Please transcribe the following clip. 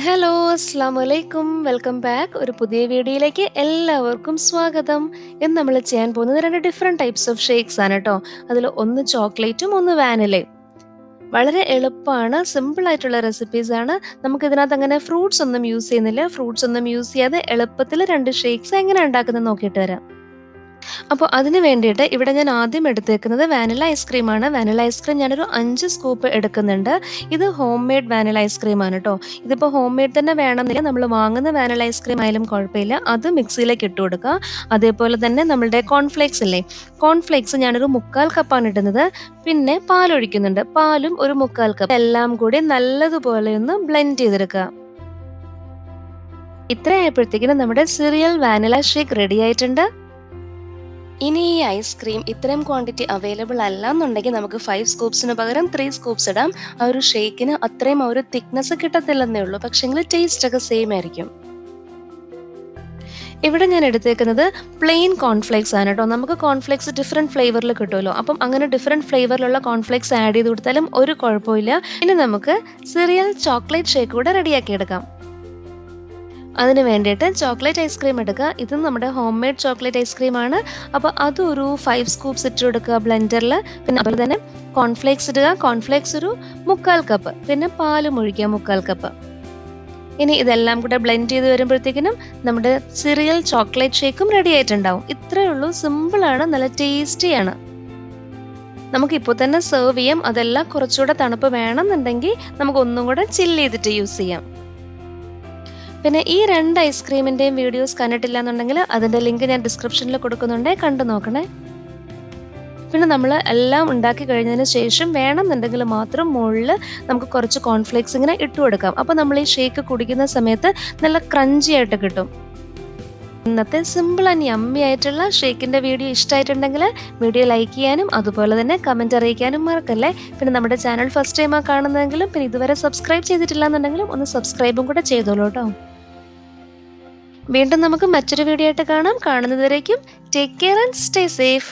Hello, അസ്സലാമു അലൈക്കും. Welcome back. ഒരു പുതിയ വീഡിയോയിലേക്ക് എല്ലാവർക്കും സ്വാഗതം. ഇന്ന് നമ്മൾ ചെയ്യാൻ പോകുന്നത് 2 ഡിഫറെന്റ് ടൈപ്സ് ഓഫ് ഷേക്സ് ആണ് ട്ടോ. അതിൽ ഒന്ന് ചോക്ലേറ്റും ഒന്ന് വാനിലയും. വളരെ എളുപ്പമാണ്, സിമ്പിൾ ആയിട്ടുള്ള റെസിപ്പീസ് ആണ്. നമുക്ക് ഇതിനകത്ത് അങ്ങനെ ഫ്രൂട്ട്സ് ഒന്നും യൂസ് ചെയ്യുന്നില്ല. ഫ്രൂട്ട്സ് ഒന്നും യൂസ് ചെയ്യാതെ എളുപ്പത്തിൽ 2 ഷേക്സ് എങ്ങനെ ഉണ്ടാക്കുന്നത് നോക്കിയിട്ട് വരാം. അപ്പോൾ അതിന് വേണ്ടിയിട്ട് ഇവിടെ ഞാൻ ആദ്യം എടുത്തേക്കുന്നത് വാനില ഐസ്ക്രീമാണ്. വാനില ഐസ്ക്രീം ഞാനൊരു 5 സ്കൂപ്പ് എടുക്കുന്നുണ്ട്. ഇത് ഹോം മെയ്ഡ് വാനില ഐസ്ക്രീമാണ് ട്ടോ. ഇതിപ്പോൾ ഹോം മെയ്ഡ് തന്നെ വേണമെന്നില്ല. നമ്മൾ വാങ്ങുന്ന വാനില ഐസ്ക്രീം ആയാലും കുഴപ്പമില്ല. അത് മിക്സിയിലേക്ക് ഇട്ട് കൊടുക്കുക. അതേപോലെ തന്നെ നമ്മളുടെ കോൺഫ്ലേക്സ് ഇല്ലേ, കോൺഫ്ലേക്സ് ഞാനൊരു 1/4 കപ്പാണ് ഇടുന്നത്. പിന്നെ പാലൊഴിക്കുന്നുണ്ട്. പാലും ഒരു 1/4 കപ്പ്. എല്ലാം കൂടി നല്ലതുപോലെ ഒന്ന് ബ്ലെൻഡ് ചെയ്തെടുക്കുക. ഇത്രയായപ്പോഴത്തേക്കിനും നമ്മുടെ സിറിയൽ വാനില ഷേക്ക് റെഡി ആയിട്ടുണ്ട്. ഇനി ഈ ഐസ്ക്രീം ഇത്രയും ക്വാണ്ടിറ്റി അവൈലബിൾ അല്ല എന്നുണ്ടെങ്കിൽ നമുക്ക് 5 സ്കൂപ്സിന് പകരം 3 സ്കൂപ്സ് ഇടാം. ആ ഒരു ഷേക്കിന് അത്രയും ആ ഒരു തിക്നെസ് കിട്ടത്തില്ലെന്നേ ഉള്ളൂ, പക്ഷെങ്കിൽ ടേസ്റ്റ് ഒക്കെ സെയിം ആയിരിക്കും. ഇവിടെ ഞാൻ എടുത്തേക്കുന്നത് പ്ലെയിൻ കോൺഫ്ലേക്സ് ആണ് കേട്ടോ. നമുക്ക് കോൺഫ്ലേക്സ് ഡിഫറെൻറ്റ് ഫ്ലേവറിൽ കിട്ടുമല്ലോ. അപ്പം അങ്ങനെ ഡിഫറെൻറ്റ് ഫ്ലേവറിലുള്ള കോൺഫ്ലേക്സ് ആഡ് ചെയ്ത് കൊടുത്താലും ഒരു കുഴപ്പമില്ല. ഇനി നമുക്ക് സിറിയൽ ചോക്ലേറ്റ് ഷേക്ക് കൂടെ റെഡിയാക്കി എടുക്കാം. അതിന് വേണ്ടിയിട്ട് ചോക്ലേറ്റ് ഐസ്ക്രീം എടുക്കുക. ഇതും നമ്മുടെ ഹോം മെയ്ഡ് ചോക്ലേറ്റ് ഐസ്ക്രീമാണ്. അപ്പോൾ അതൊരു 5 സ്കൂപ്സ് ഇട്ട് കൊടുക്കുക ബ്ലെൻഡറിൽ. പിന്നെ അതുപോലെ തന്നെ കോൺഫ്ലേക്സ് ഇടുക. കോൺഫ്ലേക്സ് ഒരു 1/4 കപ്പ്. പിന്നെ പാലും ഒഴിക്കുക 1/4 കപ്പ്. ഇനി ഇതെല്ലാം കൂടെ ബ്ലെൻഡ് ചെയ്ത് വരുമ്പോഴത്തേക്കിനും നമ്മുടെ സിറിയൽ ചോക്ലേറ്റ് ഷേക്കും റെഡി ആയിട്ടുണ്ടാവും. ഇത്രയേ ഉള്ളൂ, സിമ്പിളാണ്, നല്ല ടേസ്റ്റിയാണ്. നമുക്കിപ്പോൾ തന്നെ സെർവ് ചെയ്യാം. അതെല്ലാം കുറച്ചുകൂടെ തണുപ്പ് വേണമെന്നുണ്ടെങ്കിൽ നമുക്ക് ഒന്നും കൂടെ ചില്ല് ചെയ്തിട്ട് യൂസ് ചെയ്യാം. പിന്നെ ഈ 2 ഐസ്ക്രീമിൻ്റെയും വീഡിയോസ് കണ്ടിട്ടില്ല എന്നുണ്ടെങ്കിൽ അതിൻ്റെ ലിങ്ക് ഞാൻ ഡിസ്ക്രിപ്ഷനിൽ കൊടുക്കുന്നുണ്ട്, കണ്ടു നോക്കണേ. പിന്നെ നമ്മൾ എല്ലാം ഉണ്ടാക്കി കഴിഞ്ഞതിന് ശേഷം വേണമെന്നുണ്ടെങ്കിൽ മാത്രം മുകളിൽ നമുക്ക് കുറച്ച് കോൺഫ്ലേക്സ് ഇങ്ങനെ ഇട്ട് കൊടുക്കാം. അപ്പോൾ നമ്മൾ ഈ ഷേക്ക് കുടിക്കുന്ന സമയത്ത് നല്ല ക്രഞ്ചി ആയിട്ട് കിട്ടും. ഇന്നത്തെ സിമ്പിൾ ആൻഡ് യമ്മി ആയിട്ടുള്ള ഷേക്കിൻ്റെ വീഡിയോ ഇഷ്ടമായിട്ടുണ്ടെങ്കിൽ വീഡിയോ ലൈക്ക് ചെയ്യാനും അതുപോലെ തന്നെ കമൻറ്റ് അറിയിക്കാനും മറക്കല്ലേ. പിന്നെ നമ്മുടെ ചാനൽ ഫസ്റ്റ് ടൈമാണ് കാണുന്നതെങ്കിലും പിന്നെ ഇതുവരെ സബ്സ്ക്രൈബ് ചെയ്തിട്ടില്ല എന്നുണ്ടെങ്കിലും ഒന്ന് സബ്സ്ക്രൈബും കൂടെ ചെയ്തോളൂ കേട്ടോ. വീണ്ടും നമുക്ക് മറ്റൊരു വീഡിയോ ആയിട്ട് കാണാം. കാണുന്നതുവരേക്കും take care and stay safe.